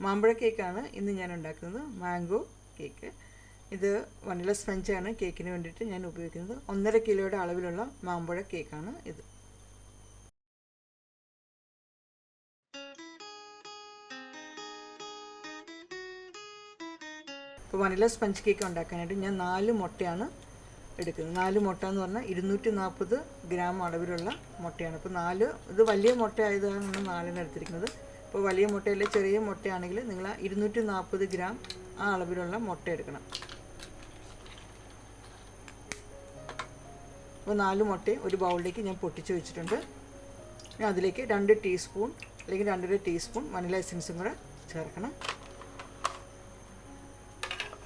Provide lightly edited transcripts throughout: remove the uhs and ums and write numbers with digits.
മാമ്പഴ കേക്കാണ് ഇന്ന് ഞാൻ ഉണ്ടാക്കുന്നത്. Mango cake. ഇത് വനില സ്പഞ്ചാണ് കേക്കിന് വേണ്ടിയിട്ട് ഞാൻ ഉപയോഗിക്കുന്നത്. 1.5 കിലോയുടെ അളവിലുള്ള മാമ്പഴ കേക്കാണ് ഇത്. ഇപ്പോൾ വനില സ്പഞ്ച് കേക്ക് ഉണ്ടാക്കാനായിട്ട് ഞാൻ 4 മുട്ടയാണ് എടുക്കുന്നത്. 4 മുട്ട എന്ന് പറഞ്ഞാൽ 240 ഗ്രാം അളവിലുള്ള മുട്ടയാണ്. ഇപ്പോൾ ഇത് വലിയ മുട്ട ആയതാണ് 4 എടുത്തിരിക്കുന്നത്. ഇപ്പോൾ വലിയ മുട്ടയല്ല, ചെറിയ മുട്ടയാണെങ്കിൽ നിങ്ങൾ 240 ഗ്രാം ആ അളവിലുള്ള മുട്ട എടുക്കണം. അപ്പോൾ 4 മുട്ടയും ഒരു ബൗളിലേക്ക് ഞാൻ പൊട്ടിച്ച് വെച്ചിട്ടുണ്ട്. ഞാൻ അതിലേക്ക് 2 ടീസ്പൂൺ അല്ലെങ്കിൽ 2.5 ടീസ്പൂൺ വനില എസൻസും കൂടെ ചേർക്കണം.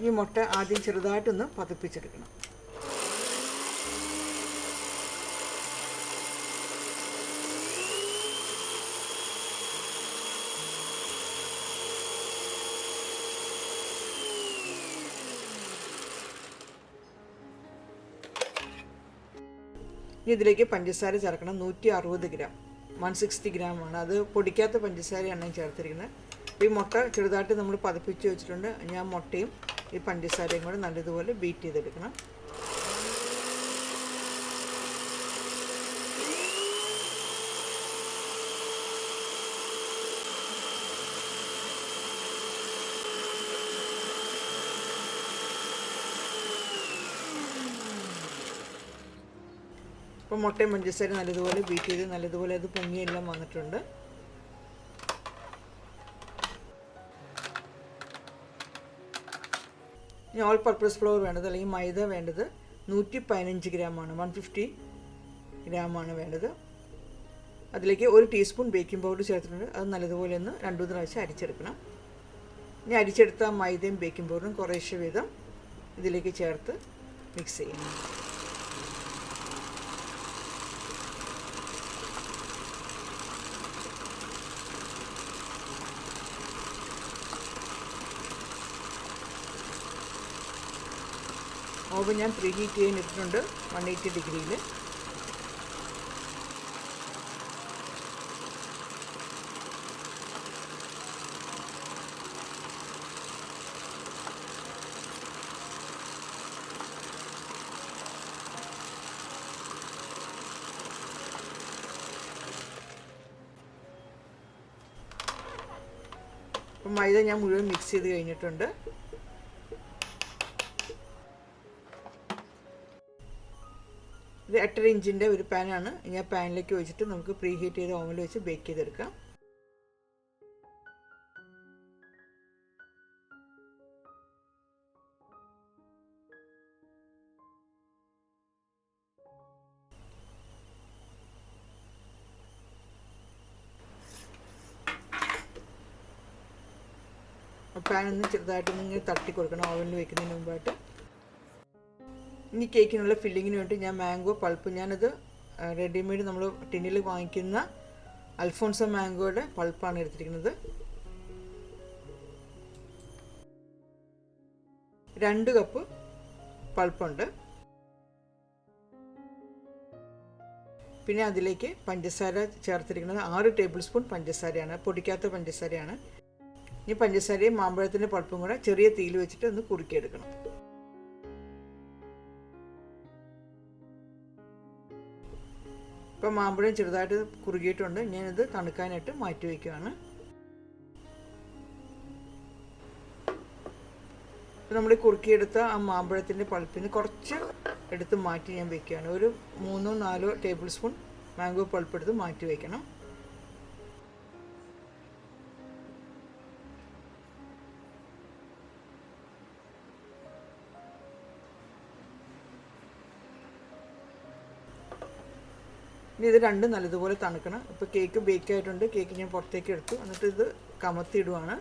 ഈ മുട്ട ആദ്യം ചെറുതായിട്ടൊന്ന് പതപ്പിച്ചെടുക്കണം. ഇനി ഇതിലേക്ക് പഞ്ചസാര ചേർക്കണം. 160 ഗ്രാം, 160 ഗ്രാമാണ്. അത് പൊടിക്കാത്ത പഞ്ചസാരയാണ് ഞാൻ ചേർത്തിരിക്കുന്നത്. ഈ മുട്ട ചെറുതായിട്ട് നമ്മൾ പതപ്പിച്ച് വെച്ചിട്ടുണ്ട്. ഞാൻ മുട്ടയും ഈ പഞ്ചസാരയും കൂടെ നല്ലതുപോലെ ബീറ്റ് ചെയ്തെടുക്കണം. അപ്പോൾ മുട്ടയും പഞ്ചസാര നല്ലതുപോലെ ബീറ്റ് ചെയ്ത് നല്ലതുപോലെ അത് പൊങ്ങിയെല്ലാം വന്നിട്ടുണ്ട്. ഇനി ഓൾ പർപ്പസ് ഫ്ലോർ വേണ്ടത് അല്ലെങ്കിൽ മൈദ വേണ്ടത് 115 ഗ്രാമാണ്, 150 ഗ്രാമാണ് വേണ്ടത്. അതിലേക്ക് 1 ടീസ്പൂൺ ബേക്കിംഗ് പൗഡർ ചേർത്തിട്ടുണ്ട്. അത് നല്ലതുപോലെ ഒന്ന് 2-3 പ്രാവശ്യം അരിച്ചെടുക്കണം. ഇനി അരിച്ചെടുത്ത മൈദയും ബേക്കിംഗ് പൗഡറും കുറേശ്ശെ വീതം ഇതിലേക്ക് ചേർത്ത് മിക്സ് ചെയ്യണം. ഓവൻ ഞാൻ പ്രീ ഹീറ്റ് ചെയ്യാൻ ഇട്ടിട്ടുണ്ട് 180 ഡിഗ്രിയിൽ. അപ്പം മൈദ ഞാൻ മുഴുവൻ മിക്സ് ചെയ്ത് കഴിഞ്ഞിട്ടുണ്ട്. ഇത് 8.5 ഇഞ്ചിൻ്റെ ഒരു പാനാണ്. ഇനി ആ പാനിലേക്ക് വെച്ചിട്ട് നമുക്ക് പ്രീ ഹീറ്റ് ചെയ്ത് ഓവനിൽ വെച്ച് ബേക്ക് ചെയ്തെടുക്കാം. പാനൊന്ന് ചെറുതായിട്ടൊന്ന് ഇങ്ങനെ തട്ടി കൊടുക്കണം ഓവനിൽ വെക്കുന്നതിന് മുമ്പായിട്ട്. ഇനി കേക്കിനുള്ള ഫില്ലിങ്ങിന് വേണ്ടി ഞാൻ മാംഗോ പൾപ്പ്, ഞാനത് റെഡിമെയ്ഡ് നമ്മൾ ടിന്നിൽ വാങ്ങിക്കുന്ന അൽഫോൺസോ മാംഗോയുടെ പൾപ്പാണ് എടുത്തിരിക്കുന്നത്. 2 കപ്പ് പൾപ്പുണ്ട്. പിന്നെ അതിലേക്ക് പഞ്ചസാര ചേർത്തിരിക്കുന്നത് 6 ടേബിൾ സ്പൂൺ പഞ്ചസാരയാണ്, പൊടിക്കാത്ത പഞ്ചസാരയാണ്. ഇനി പഞ്ചസാരയും മാമ്പഴത്തിൻ്റെ പൾപ്പും കൂടെ ചെറിയ തീയിൽ വെച്ചിട്ട് ഒന്ന് കുറുക്കിയെടുക്കണം. ഇപ്പോൾ മാമ്പഴം ചെറുതായിട്ട് കുറുകിയിട്ടുണ്ട്. ഞാനിത് തണുക്കാനായിട്ട് മാറ്റി വയ്ക്കുകയാണ്. ഇപ്പോൾ നമ്മൾ കുറുക്കിയെടുത്ത ആ മാമ്പഴത്തിൻ്റെ പൾപ്പിന് കുറച്ച് എടുത്ത് മാറ്റി ഞാൻ വയ്ക്കുകയാണ്. ഒരു 3-4 ടേബിൾ സ്പൂൺ മാംഗോ പൾപ്പ് എടുത്ത് മാറ്റി വയ്ക്കണം. ഇനി ഇത് രണ്ടും നല്ലതുപോലെ തണുക്കണം. ഇപ്പോൾ കേക്ക് ബേക്ക് ആയിട്ടുണ്ട്. കേക്ക് ഞാൻ പുറത്തേക്ക് എടുത്തു. എന്നിട്ട് ഇത് കമത്തിയിടുവാണ്.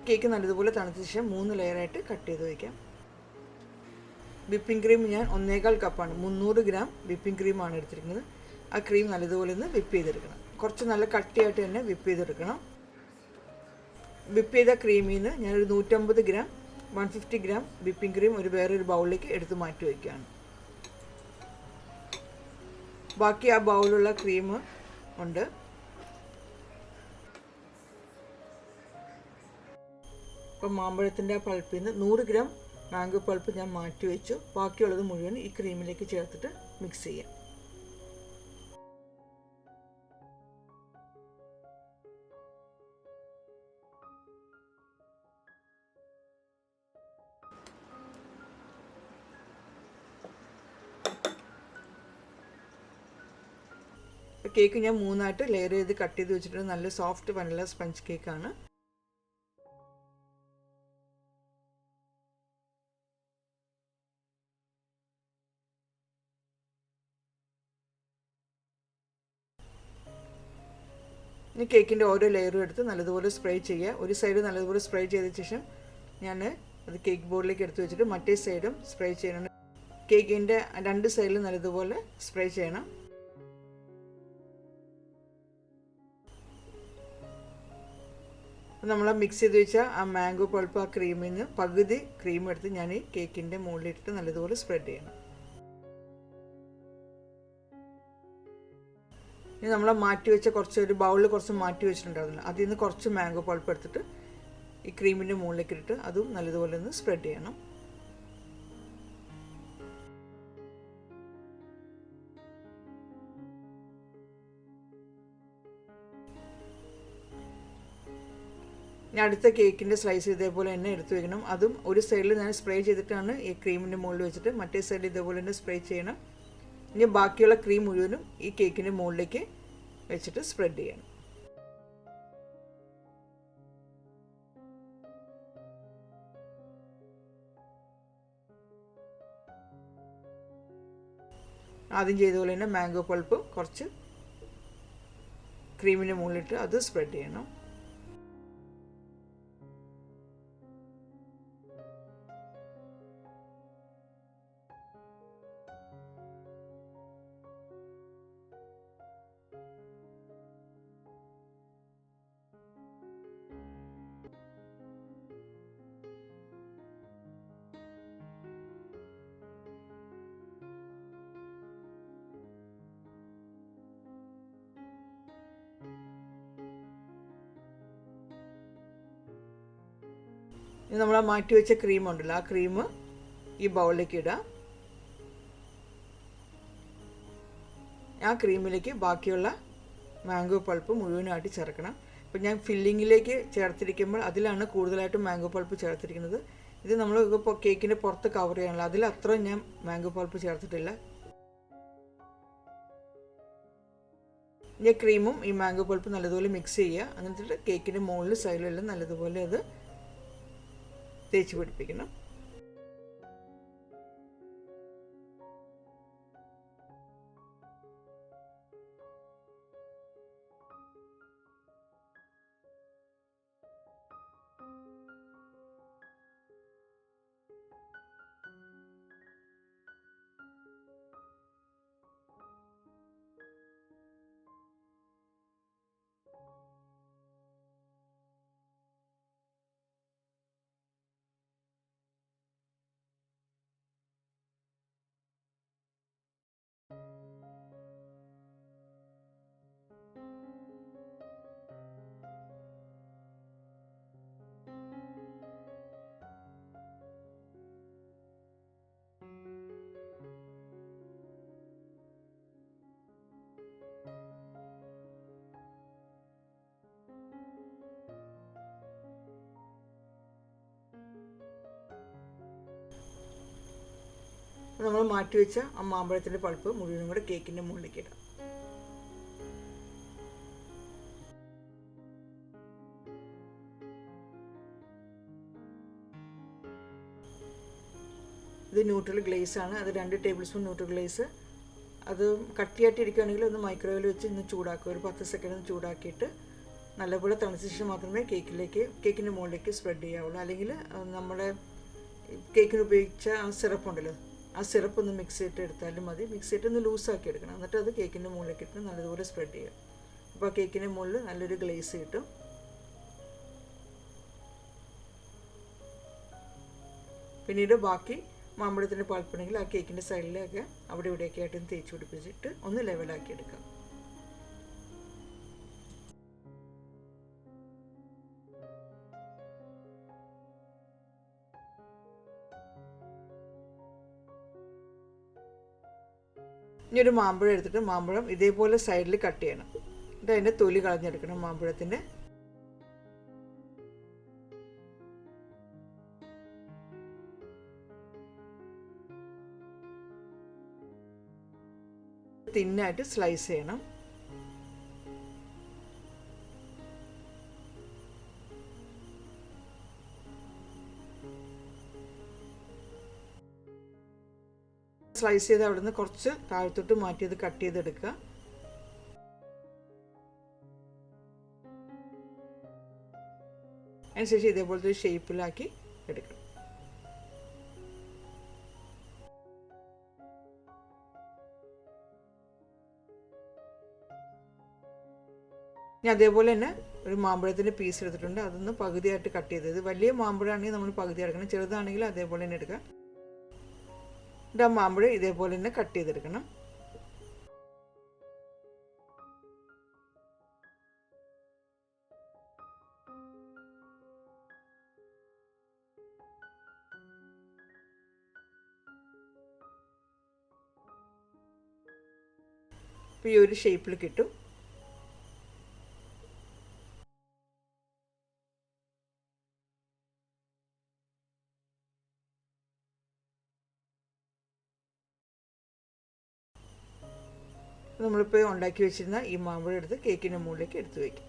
കേക്ക് നല്ലതുപോലെ തണുത്ത ശേഷം 3 ലെയറായിട്ട് കട്ട് ചെയ്ത് വയ്ക്കാം. വിപ്പിംഗ് ക്രീം ഞാൻ 1.25 കപ്പാണ്, 300 ഗ്രാം വിപ്പിംഗ് ക്രീമാണ് എടുത്തിരിക്കുന്നത്. ആ ക്രീം നല്ലതുപോലെ ഒന്ന് വിപ്പ് ചെയ്തെടുക്കണം. കുറച്ച് നല്ല കട്ടിയായിട്ട് തന്നെ വിപ്പ് ചെയ്തെടുക്കണം. വിപ്പ് ചെയ്ത ക്രീമിൽ നിന്ന് ഞാനൊരു 150 ഗ്രാം 150 ഗ്രാം വിപ്പിംഗ് ക്രീം വേറൊരു ബൗളിലേക്ക് എടുത്ത് മാറ്റി വയ്ക്കുകയാണ്. ബാക്കി ആ ബൗളിലുള്ള ക്രീം ഉണ്ട്. അപ്പം മാമ്പഴത്തിൻ്റെ ആ പൾപ്പിൽ നിന്ന് 100 ഗ്രാം മാംഗോ പൾപ്പ് ഞാൻ മാറ്റി വെച്ചു. ബാക്കിയുള്ളത് മുഴുവൻ ഈ ക്രീമിലേക്ക് ചേർത്തിട്ട് മിക്സ് ചെയ്യാം. കേക്ക് ഞാൻ 3ആയിട്ട് ലെയർ ചെയ്ത് കട്ട് ചെയ്ത് വെച്ചിട്ടുണ്ട്. നല്ല സോഫ്റ്റ് വനില സ്പഞ്ച് കേക്കാണ്. ഇനി കേക്കിൻ്റെ ഓരോ ലെയറും എടുത്ത് നല്ലതുപോലെ സ്പ്രേ ചെയ്യുക. ഒരു സൈഡ് നല്ലതുപോലെ സ്പ്രേ ചെയ്ത ശേഷം ഞാൻ അത് കേക്ക് ബോർഡിലേക്ക് എടുത്ത് വെച്ചിട്ട് മറ്റേ സൈഡും സ്പ്രേ ചെയ്യണം. കേക്കിൻ്റെ 2 സൈഡിലും നല്ലതുപോലെ സ്പ്രേ ചെയ്യണം. നമ്മൾ മിക്സ് ചെയ്ത് വെച്ചാൽ ആ മാംഗോ പൾപ്പ് ആ ക്രീമിൽ നിന്ന് പകുതി ക്രീം എടുത്ത് ഞാൻ ഈ കേക്കിൻ്റെ മുകളിലിട്ട് നല്ലതുപോലെ സ്പ്രെഡ് ചെയ്യണം. ഇനി നമ്മൾ മാറ്റി വെച്ച ഒരു ബൗളിൽ കുറച്ച് മാറ്റി വെച്ചിട്ടുണ്ടായിരുന്നു. അതിൽ നിന്ന് കുറച്ച് മാംഗോ പൾപ്പ് എടുത്തിട്ട് ഈ ക്രീമിൻ്റെ മുകളിലേക്ക് ഇട്ടിട്ട് അതും നല്ലതുപോലെ ഒന്ന് സ്പ്രെഡ് ചെയ്യണം. ഇനി അടുത്ത കേക്കിൻ്റെ സ്ലൈസ് ഇതേപോലെ തന്നെ എടുത്ത് വെക്കണം. അതും ഒരു സൈഡിൽ ഞാൻ സ്പ്രേ ചെയ്തിട്ടാണ് ഈ ക്രീമിൻ്റെ മുകളിൽ വെച്ചിട്ട് മറ്റേ സൈഡിൽ ഇതേപോലെ തന്നെ സ്പ്രേ ചെയ്യണം. ഇനി ബാക്കിയുള്ള ക്രീം മുഴുവനും ഈ കേക്കിൻ്റെ മുകളിലേക്ക് വെച്ചിട്ട് സ്പ്രെഡ് ചെയ്യണം. ആദ്യം ചെയ്തതുപോലെ തന്നെ മാംഗോ പൾപ്പ് കുറച്ച് ക്രീമിൻ്റെ മുകളിലിട്ട് അത് സ്പ്രെഡ് ചെയ്യണം. ഇനി നമ്മൾ മാറ്റി വെച്ച ക്രീം ഉണ്ടല്ലോ, ആ ക്രീം ഈ ബൗളിലേക്ക് ഇടാം. ആ ക്രീമിലേക്ക് ബാക്കിയുള്ള മാംഗോ പൾപ്പ് മുഴുവനായിട്ട് ചേർക്കണം. അപ്പോൾ ഞാൻ ഫില്ലിങ്ങിലേക്ക് ചേർത്തിരിക്കുമ്പോൾ അതിലാണ് കൂടുതലായിട്ടും മാംഗോ പൾപ്പ് ചേർത്തിരിക്കുന്നത്. ഇത് നമ്മൾ ഇപ്പോൾ കേക്കിൻ്റെ പുറത്ത് കവർ ചെയ്യാനുള്ള അതിൽ അത്ര ഞാൻ മാംഗോ പൾപ്പ് ചേർത്തിട്ടില്ല. ഇനി ക്രീമും ഈ മാംഗോ പൾപ്പ് നല്ലതുപോലെ മിക്സ് ചെയ്യുക. എന്നിട്ട് കേക്കിൻ്റെ മുകളിൽ സൈഡിലെല്ലാം നല്ലതുപോലെ അത് തേച്ച് പിടിപ്പിക്കണം. നമ്മൾ മാറ്റി വെച്ച ആ മാമ്പഴത്തിൻ്റെ പൾപ്പ് മുഴുവനും കൂടെ കേക്കിൻ്റെ മുകളിലേക്ക് ഇടാം. ഇത് ന്യൂട്രൽ ഗ്ലേസ് ആണ്. അത് 2 ടേബിൾ സ്പൂൺ ന്യൂട്രൽ ഗ്ലേസ്. അത് കട്ടിയായിട്ട് ഇരിക്കുകയാണെങ്കിൽ ഒന്ന് മൈക്രോവേവിൽ വെച്ച് ഇന്ന് ചൂടാക്കുക. ഒരു 10 സെക്കൻഡ് ഒന്ന് ചൂടാക്കിയിട്ട് നല്ലപോലെ തണുത്ത ശേഷം മാത്രമേ കേക്കിൻ്റെ മുകളിലേക്ക് സ്പ്രെഡ് ചെയ്യാവുള്ളൂ. അല്ലെങ്കിൽ നമ്മുടെ കേക്കിന് ഉപയോഗിച്ച ആ സിറപ്പുണ്ടല്ലോ, ആ സിറപ്പ് ഒന്ന് മിക്സ് ചെയ്തിട്ട് എടുത്താലും മതി. മിക്സ് ചെയ്തിട്ട് ഒന്ന് ലൂസാക്കി എടുക്കണം. എന്നിട്ട് അത് കേക്കിൻ്റെ മുകളിലേക്ക് ഇട്ട് നല്ലതുപോലെ സ്പ്രെഡ് ചെയ്യുക. അപ്പോൾ ആ കേക്കിൻ്റെ മുകളിൽ നല്ലൊരു ഗ്ലേസ് കിട്ടും. പിന്നീട് ബാക്കി മാമ്പഴത്തിൻ്റെ പൾപ്പുണ്ടെങ്കിൽ ആ കേക്കിൻ്റെ സൈഡിലൊക്കെ അവിടെ ഇവിടെയൊക്കെ ആയിട്ട് തേച്ച് പിടിപ്പിച്ചിട്ട് ഒന്ന് ലെവലാക്കി എടുക്കാം. ഇനി ഒരു മാമ്പഴം എടുത്തിട്ട് മാമ്പഴം ഇതേപോലെ സൈഡിൽ കട്ട് ചെയ്യണം. എന്നിട്ട് അതിൻ്റെ തൊലി കളഞ്ഞെടുക്കണം മാമ്പഴത്തിൻ്റെ. തിന്നായിട്ട് സ്ലൈസ് ചെയ്യണം. സ്ലൈസ് ചെയ്ത് അവിടെ നിന്ന് കുറച്ച് താഴത്തോട്ട് മാറ്റി അത് കട്ട് ചെയ്തെടുക്കുക. അതിനുശേഷം ഇതേപോലത്തെ ഒരു ഷേപ്പിലാക്കി എടുക്കണം. ഇനി അതേപോലെ തന്നെ ഒരു മാമ്പഴത്തിൻ്റെ പീസ് എടുത്തിട്ടുണ്ട്. അതൊന്ന് പകുതിയായിട്ട് കട്ട് ചെയ്തത്. ഇത് വലിയ മാമ്പഴമാണെങ്കിൽ നമ്മൾ പകുതി എടുക്കണം, ചെറുതാണെങ്കിൽ അതേപോലെ തന്നെ എടുക്കുക. എന്നിട്ട് ആ മാമ്പഴം ഇതേപോലെ തന്നെ കട്ട് ചെയ്തെടുക്കണം. അപ്പോൾ ഈ ഒരു ഷേപ്പിൽ കിട്ടും. നമ്മളിപ്പോൾ ഉണ്ടാക്കി വെച്ചിരുന്ന ഈ മാമ്പഴം എടുത്ത് കേക്കിൻ്റെ മുകളിലേക്ക് എടുത്ത് വയ്ക്കും.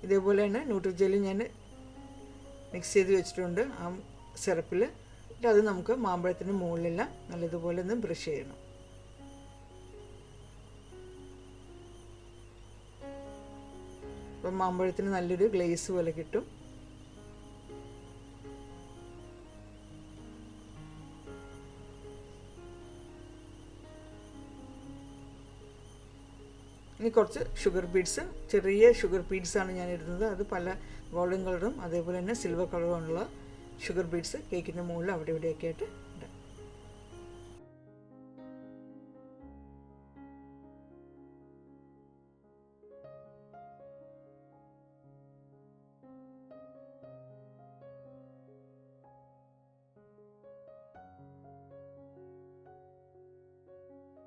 ഇതേപോലെ തന്നെ ന്യൂട്രിജെല്ലി ഞാൻ മിക്സ് ചെയ്ത് വെച്ചിട്ടുണ്ട് ആ സിറപ്പിൽ. എന്നിട്ട് അത് നമുക്ക് മാമ്പഴത്തിൻ്റെ മുകളിലെല്ലാം നല്ലതുപോലെ ഒന്ന് ബ്രഷ് ചെയ്യണം. അപ്പം മാമ്പഴത്തിന് നല്ലൊരു ഗ്ലേസ് പോലെ കിട്ടും. ഇനി കുറച്ച് ഷുഗർ ബീഡ്സ്, ചെറിയ ഷുഗർ ബീഡ്സാണ് ഞാൻ ഇടുന്നത്. അത് പല ഗോൾഡൻ കളറും അതേപോലെ തന്നെ സിൽവർ കളറും ഉള്ള ഷുഗർ ബീഡ്സ് കേക്കിൻ്റെ മുകളിൽ അവിടെ ഇവിടെയൊക്കെ ആയിട്ട് ഇടാം.